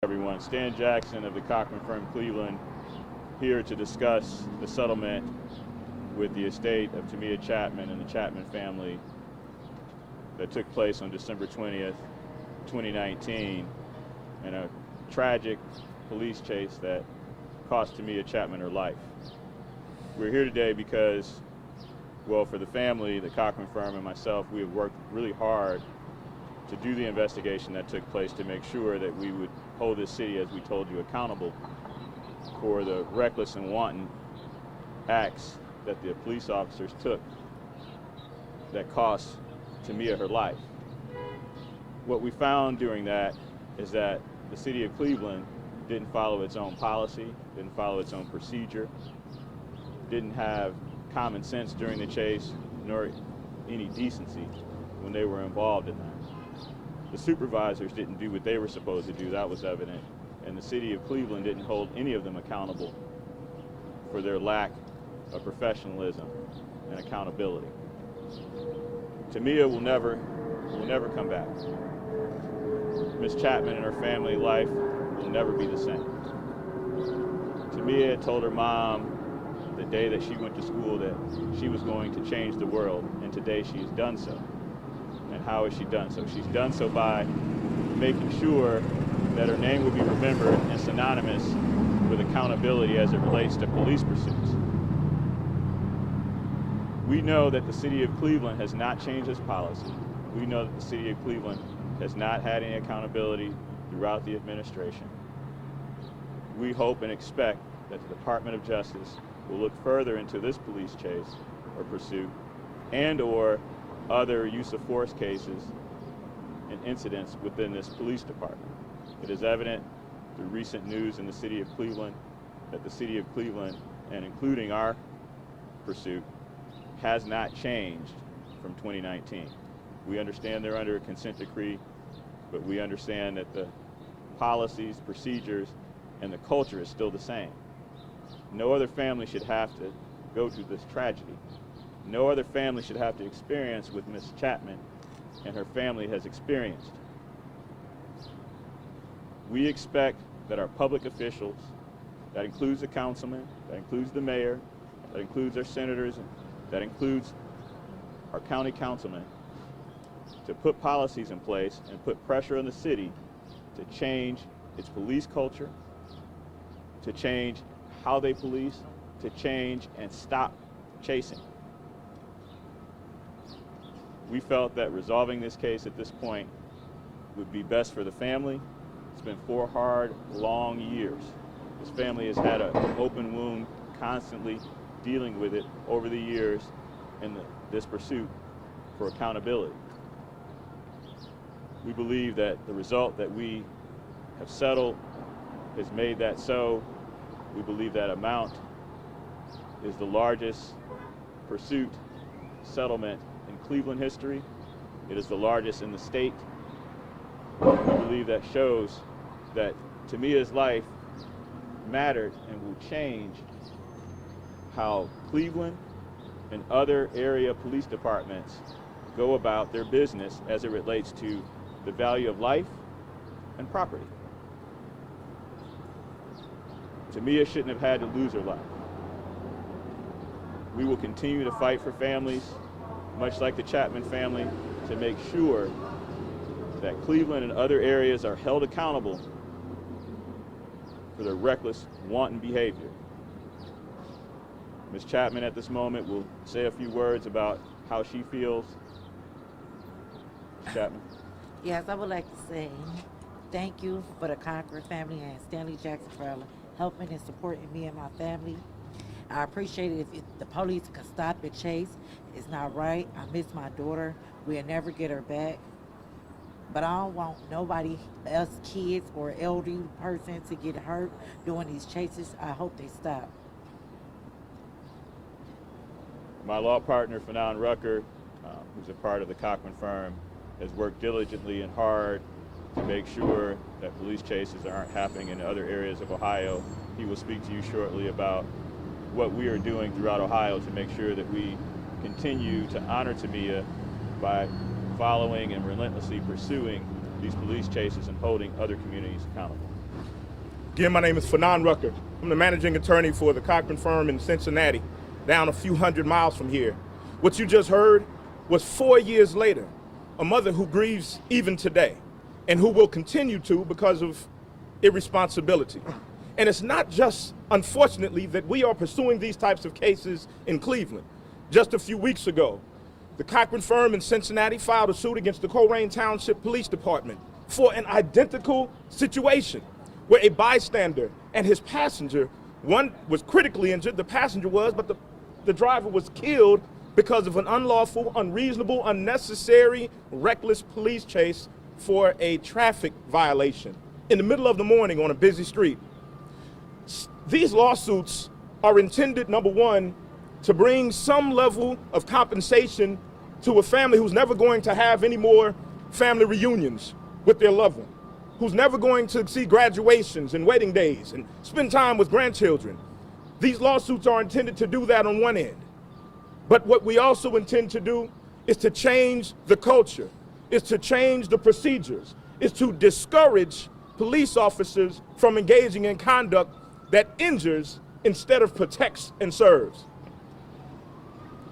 Everyone, Stan Jackson of the Cochran firm Cleveland, here to discuss the settlement with the estate of Tamia Chapman and the Chapman family that took place on December 20th, 2019, in a tragic police chase that cost Tamia Chapman her life. We're here today because, well, for the family, the Cochran firm, and myself, we have worked really hard to do the investigation that took place to make sure that we would hold this city, as we told you, accountable for the reckless and wanton acts that the police officers took that cost Tamia her life. What we found during that is that the city of Cleveland didn't follow its own policy, didn't follow its own procedure, didn't have common sense during the chase, nor any decency when they were involved in that. The supervisors didn't do what they were supposed to do, that was evident, and the city of Cleveland didn't hold any of them accountable for their lack of professionalism and accountability. Tamia will never come back. Miss Chapman and her family life will never be the same. Tamia had told her mom the day that she went to school that she was going to change the world, and today she has done so. And how has she done so? She's done so by making sure that her name will be remembered and synonymous with accountability as it relates to police pursuits. We know that the city of Cleveland has not changed its policy. We know that the city of Cleveland has not had any accountability throughout the administration. We hope and expect that the Department of Justice will look further into this police chase or pursuit and/or other use of force cases and incidents within this police department. It is evident through recent news in the city of Cleveland that the city of Cleveland, and including our pursuit, has not changed from 2019. We understand they're under a consent decree, but we understand that the policies, procedures, and the culture is still the same. No other family should have to go through this tragedy. No other family should have to experience what Miss Chapman and her family has experienced. We expect that our public officials, that includes the councilman, that includes the mayor, that includes our senators, that includes our county councilmen, to put policies in place and put pressure on the city to change its police culture, to change how they police, to change and stop chasing. We felt that resolving this case at this point would be best for the family. It's been 4 hard, long years. This family has had an open wound, constantly dealing with it over the years in this pursuit for accountability. We believe that the result that we have settled has made that so. We believe that amount is the largest pursuit settlement in Cleveland history. It is the largest in the state. We believe that shows that Tamia's life mattered and will change how Cleveland and other area police departments go about their business as it relates to the value of life and property. Tamia shouldn't have had to lose her life. We will continue to fight for families, much like the Chapman family, to make sure that Cleveland and other areas are held accountable for their reckless, wanton behavior. Ms. Chapman at this moment will say a few words about how she feels. Ms. Chapman. Yes, I would like to say thank you for the Cochran family and Stanley Jackson for helping and supporting me and my family. I appreciate it if the police could stop the chase. It's not right. I miss my daughter. We'll never get her back. But I don't want nobody else, kids or elderly person, to get hurt doing these chases. I hope they stop. My law partner, Fanon Rucker, who's a part of the Cochran firm, has worked diligently and hard to make sure that police chases aren't happening in other areas of Ohio. He will speak to you shortly about what we are doing throughout Ohio to make sure that we continue to honor Tamia by following and relentlessly pursuing these police chases and holding other communities accountable. Again, my name is Fanon Rucker. I'm the managing attorney for the Cochran firm in Cincinnati, down a few hundred miles from here. What you just heard was 4 years later, a mother who grieves even today and who will continue to because of irresponsibility. And it's not just, unfortunately, that we are pursuing these types of cases in Cleveland. Just a few weeks ago, the Cochran firm in Cincinnati filed a suit against the Colerain Township Police Department for an identical situation where a bystander and his passenger, one was critically injured, the passenger was, but the driver was killed because of an unlawful, unreasonable, unnecessary, reckless police chase for a traffic violation in the middle of the morning on a busy street. These lawsuits are intended, number one, to bring some level of compensation to a family who's never going to have any more family reunions with their loved one, who's never going to see graduations and wedding days and spend time with grandchildren. These lawsuits are intended to do that on one end. But what we also intend to do is to change the culture, is to change the procedures, is to discourage police officers from engaging in conduct that injures instead of protects and serves.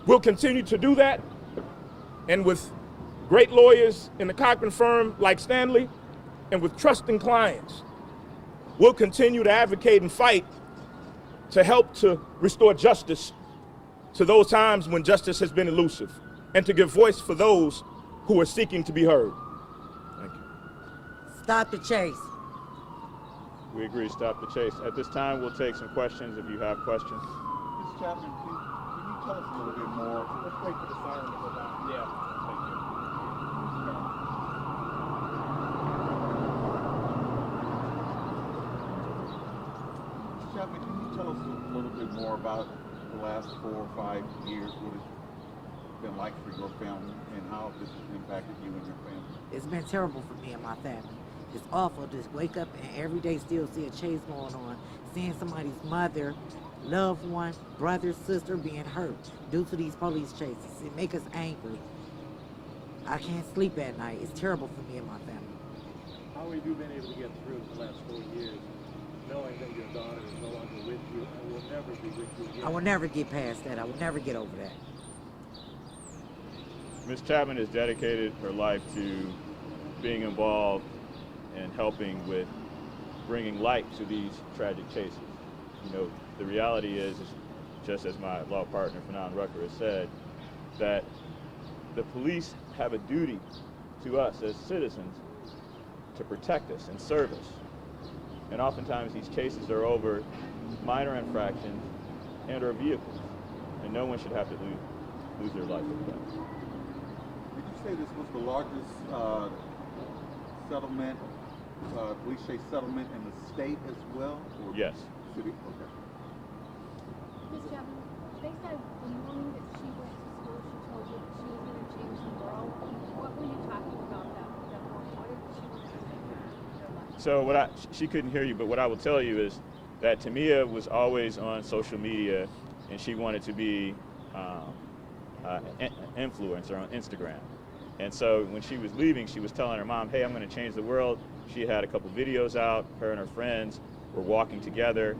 We'll continue to do that, and with great lawyers in the Cochran firm like Stanley, and with trusting clients, we'll continue to advocate and fight to help to restore justice to those times when justice has been elusive, and to give voice for those who are seeking to be heard. Thank you. Stop the chase. We agree, stop the chase. At this time, we'll take some questions if you have questions. Mr. Chapman, can you tell us a little bit more? Let's wait for the siren to go down. Yeah, thank you. Mr. Chapman, can you tell us a little bit more about the last 4 or 5 years, what it's been like for your family and how this has impacted you and your family? It's been terrible for me and my family. It's awful to wake up and every day still see a chase going on, seeing somebody's mother, loved one, brother, sister being hurt due to these police chases. It makes us angry. I can't sleep at night. It's terrible for me and my family. How have you been able to get through the last 4 years, knowing that your daughter is no longer with you and will never be with you again? I will never get past that. I will never get over that. Ms. Chapman has dedicated her life to being involved and helping with bringing light to these tragic chases. You know, the reality is, just as my law partner, Fanon Rucker, has said, that the police have a duty to us as citizens to protect us and serve us. And oftentimes these chases are over minor infractions and or vehicles, and no one should have to lose their life over that. Did you say this was the largest settlement, police chase settlement in the state as well? Or Yes. City? Okay. Ms. Chapman, they said the morning that she went to school, she told you that she was going to change the world. What were you talking about that morning? What did she want to do with your life? So she couldn't hear you, but what I will tell you is that Tamia was always on social media, and she wanted to be an influencer on Instagram. And so when she was leaving, she was telling her mom, hey, I'm going to change the world. She had a couple videos out. Her and her friends were walking together,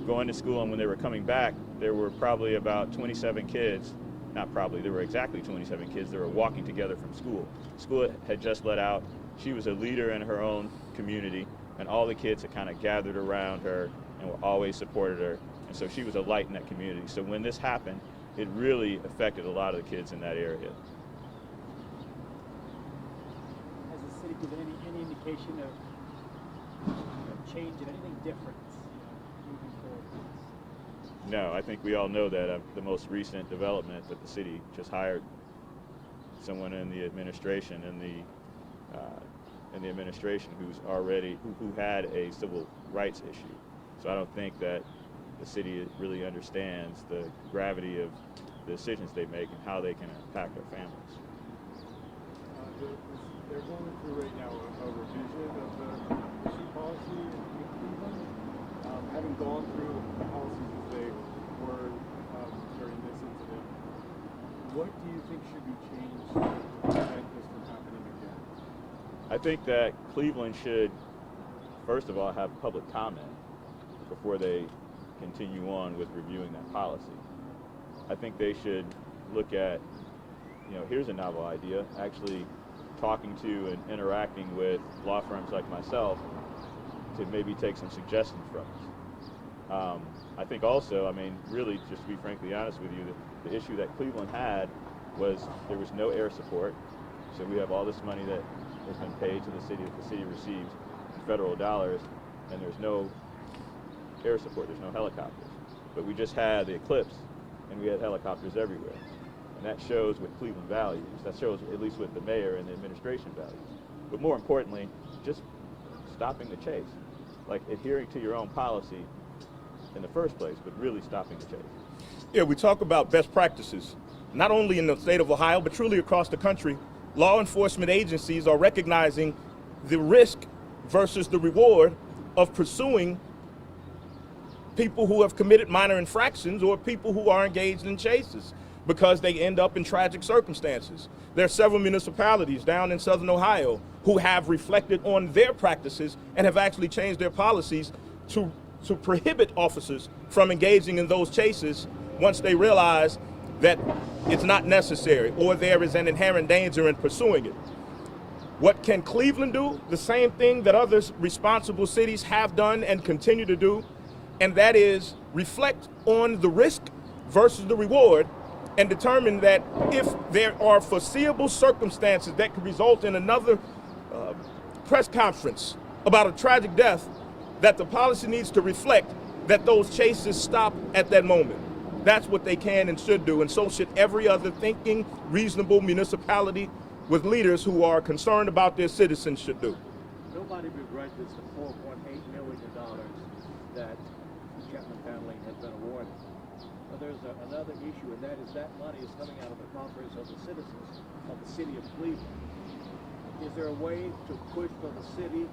going to school. And when they were coming back, there were probably about 27 kids. Not probably, there were exactly 27 kids that were walking together from school. School had just let out. She was a leader in her own community, and all the kids had kind of gathered around her and were always supported her. And so she was a light in that community. So when this happened, it really affected a lot of the kids in that area. Has the city given any indication of change and anything different moving forward? No, I think we all know that the most recent development that the city just hired someone in the administration who had a civil rights issue. So I don't think that the city really understands the gravity of the decisions they make and how they can impact their families. They're going through right now a revision of the issue policy in Cleveland. Having gone through the policies as they were during this incident, what do you think should be changed to prevent this from happening again? I think that Cleveland should first of all, have public comment before they continue on with reviewing that policy. I think they should look at, here's a novel idea, actually talking to and interacting with law firms like myself to maybe take some suggestions from us. I think also, really, just to be frankly honest with you, the issue that Cleveland had was there was no air support. So we have all this money that has been paid to the city that the city receives in federal dollars, and there's no air support, there's no helicopters. But we just had the eclipse, and we had helicopters everywhere. And that shows what Cleveland values. That shows at least what the mayor and the administration values. But more importantly, just stopping the chase. Like adhering to your own policy in the first place, but really stopping the chase. Yeah, we talk about best practices, not only in the state of Ohio, but truly across the country. Law enforcement agencies are recognizing the risk versus the reward of pursuing people who have committed minor infractions or people who are engaged in chases because they end up in tragic circumstances. There are several municipalities down in southern Ohio who have reflected on their practices and have actually changed their policies to prohibit officers from engaging in those chases once they realize that it's not necessary or there is an inherent danger in pursuing it. What can Cleveland do? The same thing that other responsible cities have done and continue to do, and that is reflect on the risk versus the reward and determine that if there are foreseeable circumstances that could result in another press conference about a tragic death, that the policy needs to reflect that those chases stop at that moment. That's what they can and should do, and so should every other thinking, reasonable municipality with leaders who are concerned about their citizens should do. Nobody begrudges the $4.8 million that the Chapman family has been awarded. But there's another issue, and that is that money is coming out of the coffers of the citizens of the city of Cleveland. Is there a way to push for the city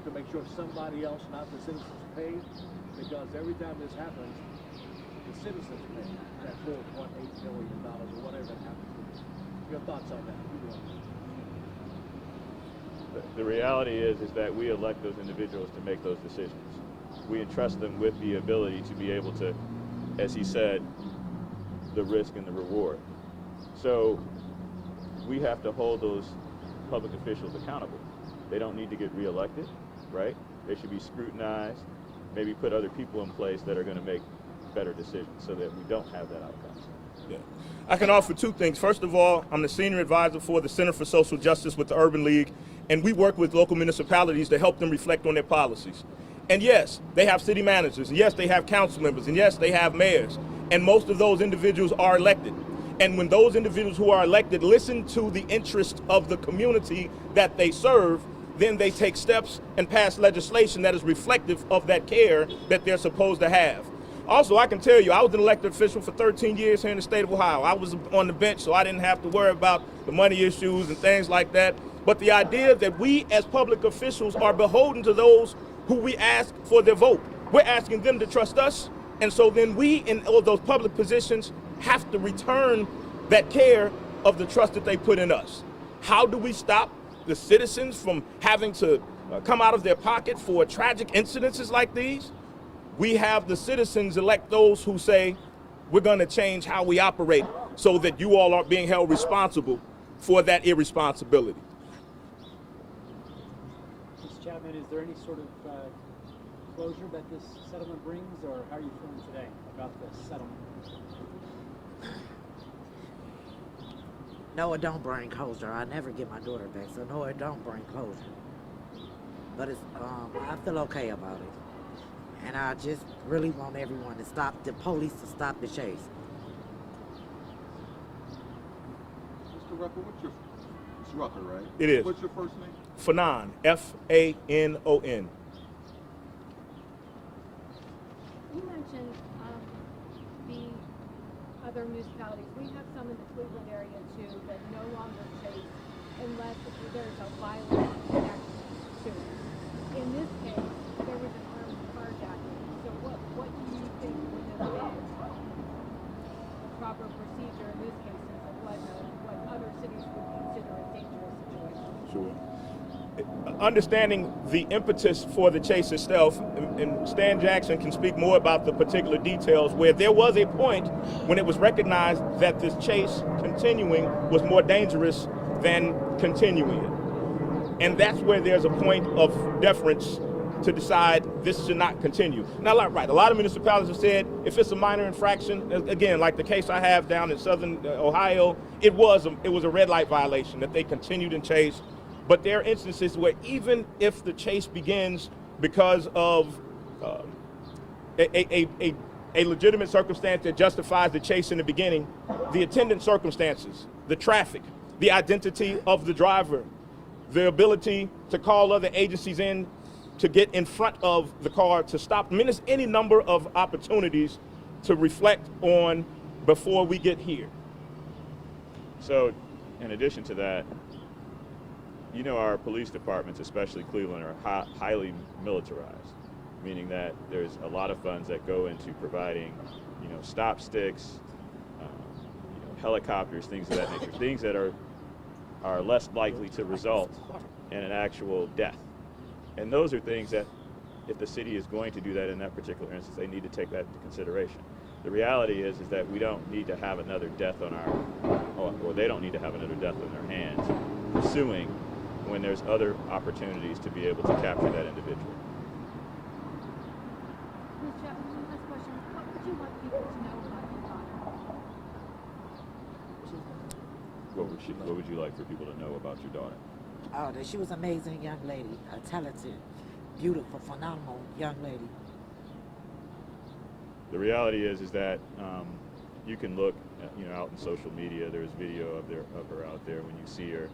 to make sure somebody else, not the citizens, pay? Because every time this happens, the citizens pay that $4.8 million or whatever it happens to be. Your thoughts on that? The reality is that we elect those individuals to make those decisions. We entrust them with the ability to be able to, as he said, the risk and the reward. So we have to hold those public officials accountable. They don't need to get reelected, right? They should be scrutinized, maybe put other people in place that are going to make better decisions so that we don't have that outcome. Yeah. I can offer two things. First of all, I'm the senior advisor for the Center for Social Justice with the Urban League, and we work with local municipalities to help them reflect on their policies. And yes, they have city managers, and yes, they have council members, and yes, they have mayors, and most of those individuals are elected. And when those individuals who are elected listen to the interest of the community that they serve, then they take steps and pass legislation that is reflective of that care that they're supposed to have. Also, I can tell you, I was an elected official for 13 years here in the state of Ohio. I was on the bench, so I didn't have to worry about the money issues and things like that. But the idea that we as public officials are beholden to those who we ask for their vote. We're asking them to trust us, and so then we, in all those public positions, have to return that care of the trust that they put in us. How do we stop the citizens from having to come out of their pocket for tragic incidences like these? We have the citizens elect those who say, we're going to change how we operate so that you all aren't being held responsible for that irresponsibility. Mr. Chapman, is there any sort of closure that this settlement brings, or how are you feeling today about the settlement? No, it don't bring closure. I never get my daughter back, so no, it don't bring closure. But it's, I feel okay about it. And I just really want everyone to stop, the police to stop the chase. Mr. Rucker, it's Rucker, right? It is. What's your first name? Fanon, F-A-N-O-N. You mentioned the other municipalities. We have some in the Cleveland area too that no longer chase unless there's a violent connection to it. In this case, there was an armed carjacking. So what do you think would have been a proper procedure in this case since it was what other cities would consider a dangerous situation? Sure. understanding the impetus for the chase itself, and Stan Jackson can speak more about the particular details, where there was a point when it was recognized that this chase continuing was more dangerous than continuing it. And that's where there's a point of deference to decide this should not continue. Now, a lot of municipalities have said if it's a minor infraction, again, like the case I have down in southern Ohio, it was a red light violation that they continued and chased. But there are instances where even if the chase begins because of a legitimate circumstance that justifies the chase in the beginning, the attendant circumstances, the traffic, the identity of the driver, the ability to call other agencies in to get in front of the car to stop. I mean, there's any number of opportunities to reflect on before we get here. So, in addition to that, you know, our police departments, especially Cleveland, are highly militarized, meaning that there's a lot of funds that go into providing, you know, stop sticks, you know, helicopters, things of that nature, things that are less likely to result in an actual death. And those are things that, if the city is going to do that in that particular instance, they need to take that into consideration. The reality is that we don't need to have another death on or they don't need to have another death on their hands pursuing when there's other opportunities to be able to capture that individual. Ms. Chapman, one last question. What would you want people to know about your daughter? What would you like for people to know about your daughter? Oh, that she was an amazing young lady, a talented, beautiful, phenomenal young lady. The reality is that you can look, you know, out in social media. There's video of her out there. When you see her,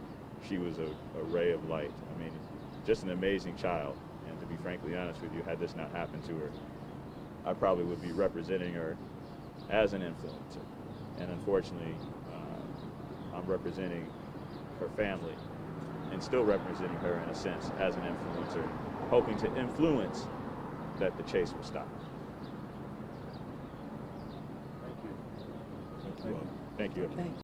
she was a ray of light. I mean, just an amazing child. And to be frankly honest with you, had this not happened to her, I probably would be representing her as an influencer. And unfortunately, I'm representing her family and still representing her in a sense as an influencer, hoping to influence that the chase will stop. Thank you. Thank you. Thank you.